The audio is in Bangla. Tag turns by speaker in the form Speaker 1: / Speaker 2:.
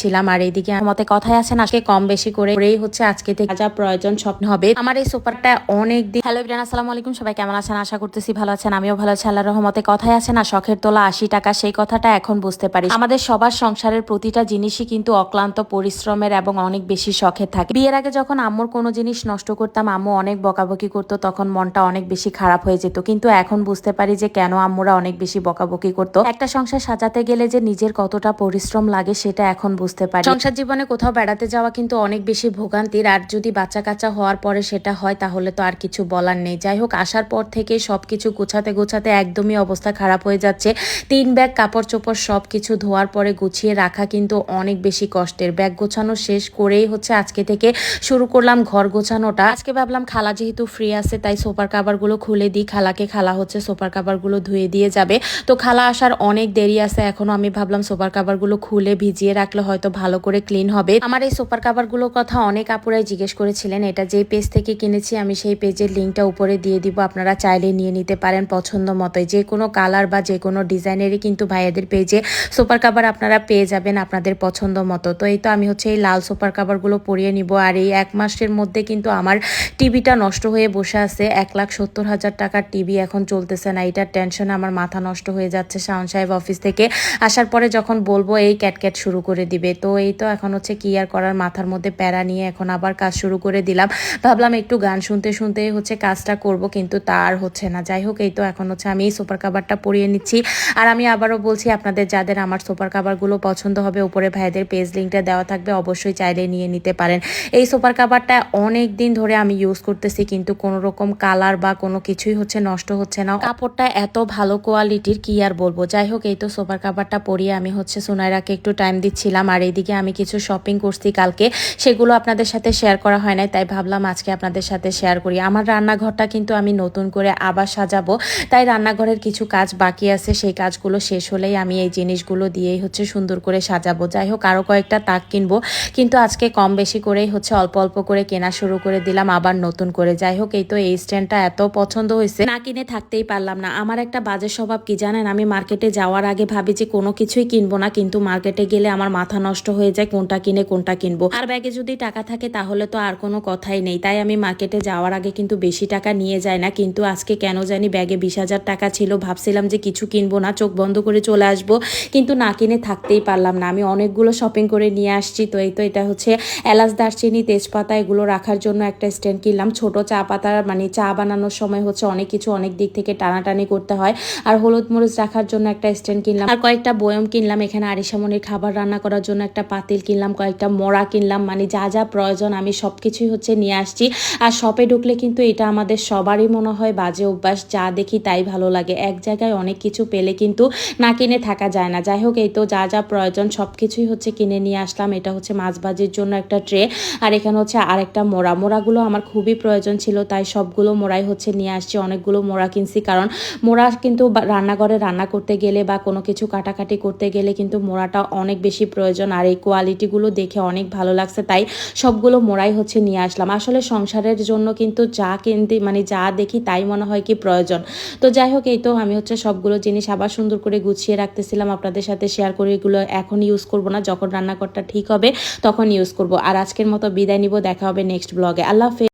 Speaker 1: ছিলাম। আর এইদিকে মতে কথাই আছে না, আজকে কম বেশি করেই হচ্ছে আজকে থেকে যা প্রয়োজন স্বপ্ন হবে। আমার এই সোফারটা অনেক দিন। হ্যালো এভরিওয়ান, আসসালামু আলাইকুম। সবাই কেমন আছেন? আশা করতেছি ভালো আছেন। আমিও ভালো আছি আল্লাহর রহমতে। কথাই আছে না, শখের তোলা 80 টাকা, সেই কথাটা এখন বুঝতে পারি। আমাদের সবার সংসারের প্রতিটা জিনিসই কিন্তু অক্লান্ত পরিশ্রমের এবং অনেক বেশি শখের থাকে। বিয়ের আগে যখন আম্মুর কোনো জিনিস নষ্ট করতাম, আম্মু অনেক বকাবকি করতো, তখন মনটা অনেক বেশি খারাপ হয়ে যেত। কিন্তু এখন বুঝতে পারি যে কেন আম্মুরা অনেক বেশি বকাবকি করতো। একটা সংসার সাজাতে গেলে যে নিজের কতটা পরিশ্রম লাগে সেটা এখন বুঝতে পারি। সংসার জীবনে কোথাও বেড়াতে যাওয়া কিন্তু অনেক বেশি ভোগান্তির। আর যদি বাচ্চা কাচ্চা হওয়ার পরে সেটা হয় তাহলে তো আর কিছু বলার নেই। যাই হোক, আসার পর থেকে সবকিছু গোছাতে গোছাতে একদমই অবস্থা খারাপ হয়ে যাচ্ছে। 3 ব্যাগ কাপড় চোপড় সবকিছু ধোয়ার পরে গুছিয়ে রাখা কিন্তু অনেক বেশি কষ্টের। ব্যাগ গোছানো শেষ করেই হচ্ছে আজকে থেকে শুরু করলাম ঘর গোছানোটা। আজকে ভাবলাম খালা যেহেতু ফ্রি আছে তাই সোফার কাভারগুলো খুলে দিই খালাকে। খালা হচ্ছে সোফার কাভারগুলো ধুয়ে দিয়ে যাবে। তো খালা আসার অনেক দেরি আছে এখনো। আমি ভাবলাম সোফার কাভারগুলো খুলে ভিজিয়ে রাখলে হয়তো ভালো করে ক্লিন হবে। আমার এই সোফার কাভারগুলোর কথা অনেক আপুরাই জিজ্ঞেস করেছিলেন। এটা যে পেজ থেকে কিনেছি আমি সেই পেজের লিঙ্কটা উপরে দিয়ে দিব, আপনারা চাইলে নিয়ে নিতে পারেন পছন্দ মতোই। যে কোনো কালার বা যে কোনো ডিজাইনেরই কিন্তু ভাইয়াদের পেজে সোফার কাভার আপনারা পেয়ে যাবেন আপনাদের পছন্দ মতো। তো এই তো আমি হচ্ছে এই লাল সোফার কাভারগুলো পরিয়ে নিব। আর এই 1 মাসের মধ্যে কিন্তু আমার টিভিটা নষ্ট হয়ে বসে আছে। 1,70,000 টাকার টিভি এখন চলতেছে না। এটার টেনশনে আমার মাথা নষ্ট হয়ে যাচ্ছে। শাওন সাহেব অফিস থেকে আসার পরে যখন বলবো এই ক্যাটক্যাট শুরু করে দিবে। তো এই তো এখন হচ্ছে কি আর করার, মাথার মধ্যে প্যারা নিয়ে এখন আবার কাজ শুরু করে দিলাম। ভাবলাম একটু গান শুনতে শুনতে হচ্ছে কাজটা করব, কিন্তু তা আর হচ্ছে না। যাই হোক, এই তো এখন হচ্ছে আমি এই সোফার কাভারটা পরিয়ে নিচ্ছি। আর আমি আবারও বলছি, আপনাদের যাদের আমার সোফার কাভারগুলো পছন্দ হবে উপরে ভাইদের পেজ লিঙ্কটা দেওয়া থাকবে, অবশ্যই চাইলে নিয়ে নিতে পারেন। এই সোফার কাভারটা অনেক দিন ধরে আমি ইউজ করতেছি, কিন্তু কোনো রকম কালার বা কোনো কিছুই হচ্ছে নষ্ট হচ্ছে না। কাপড়টা এত ভালো কোয়ালিটির, কি আর বলবো। যাই হোক, এই তো সোফার কাভারটা পরিয়ে আমি হচ্ছে সুনাইরাকে একটু টাইম দিচ্ছিলাম। আর এইদিকে আমি কিছু শপিং করছি কালকে, সেগুলো আপনাদের সাথে শেয়ার করা হয় নাই, তাই ভাবলাম আজকে আপনাদের সাথে শেয়ার করি। আমার রান্নাঘরটা কিন্তু আমি নতুন করে আবার সাজাবো, তাই রান্নাঘরের কিছু কাজ বাকি আছে। সেই কাজগুলো শেষ হলেই আমি এই জিনিসগুলো দিয়েই হচ্ছে সুন্দর করে সাজাবো। যাই হোক, আরও কয়েকটা তাক কিনবো, কিন্তু আজকে কম বেশি করেই হচ্ছে অল্প অল্প করে কেনা শুরু করে দিলাম আবার নতুন করে। যাই হোক, এই তো এই স্ট্যান্ডটা এত পছন্দ হয়েছে, না কিনে থাকতেই পারলাম না। আমার একটা বাজে স্বভাব কি জানেন, আমি মার্কেটে যাওয়ার আগে ভাবি যে কোনো কিছুই কিনবো না, কিন্তু মার্কেটে গেলে আমার মাথা নষ্ট হয়ে যায় কোনটা কিনে কোনটা কিনবো। আর ব্যাগে যদি টাকা থাকে তাহলে তো আর কোনো কথাই নেই। তাই আমি মার্কেটে যাওয়ার আগে কিন্তু বেশি টাকা নিয়ে যায় না। কিন্তু আজকে কেন জানি ব্যাগে 20,000 টাকা ছিল। ভাবছিলাম যে কিছু কিনবো না, চোখ বন্ধ করে চলে আসবো, কিন্তু না কিনে থাকতেই পারলাম না। আমি অনেকগুলো শপিং করে নিয়ে আসছি। তো এই তো এটা হচ্ছে এলাচ, দারচিনি, তেজপাতা এগুলো রাখার জন্য একটা স্ট্যান্ড কিনলাম। ছোট চা পাতা, মানে চা বানানোর সময় হচ্ছে অনেক কিছু অনেক দিক থেকে টানাটানি করতে হয়। আর হলুদ মরিচ রাখার জন্য একটা স্ট্যান্ড কিনলাম। আর কয়েকটা বয়ম কিনলাম। এখানে আরিশামনির খাবার রান্না করার জন্য একটা পাতিল কিনলাম, কয়েকটা মোড়া কিনলাম। মানে যা যা প্রয়োজন আমি সব কিছুই হচ্ছে নিয়ে আসছি। আর শপে ঢুকলে কিন্তু এটা আমাদের সবারই মনে হয় বাজে অভ্যাস, যা দেখি তাই ভালো লাগে। এক জায়গায় অনেক কিছু পেলে কিন্তু না কিনে থাকা যায় না। যাই হোক, এই তো যা যা প্রয়োজন সব কিছুই হচ্ছে কিনে নিয়ে আসলাম। এটা হচ্ছে মাছ ভাজির জন্য একটা ট্রে। আর এখানে হচ্ছে আরেকটা মোড়া। মোড়াগুলো আমার খুবই প্রয়োজন ছিল, তাই সবগুলো মোড়াই হচ্ছে নিয়ে আসছি। অনেকগুলো মোড়া কিনছি, কারণ মোড়া কিন্তু রান্নাঘরে রান্না করতে গেলে বা কোনো কিছু কাটাকাটি করতে গেলে কিন্তু মোড়াটা অনেক বেশি প্রয়োজন। আর এই কোয়ালিটিগুলো দেখে অনেক ভালো লাগছে, তাই সবগুলো মোড়াই হচ্ছে নিয়ে আসলাম। আসলে সংসারের জন্য কিন্তু যা কিনতে, মানে যা দেখি তাই মনে হয় কি প্রয়োজন। তো যাই হোক, এই তো আমি হচ্ছে সবগুলো জিনিস আবার সুন্দর করে গুছিয়ে রাখতেছিলাম, আপনাদের সাথে শেয়ার করে। এগুলো এখন ইউজ করব না, যখন রান্নাঘরটা ঠিক হবে তখন ইউজ করব। আর আজকের মতো বিদায় নিব, দেখা হবে নেক্সট ব্লগে। আল্লাহ হাফেজ।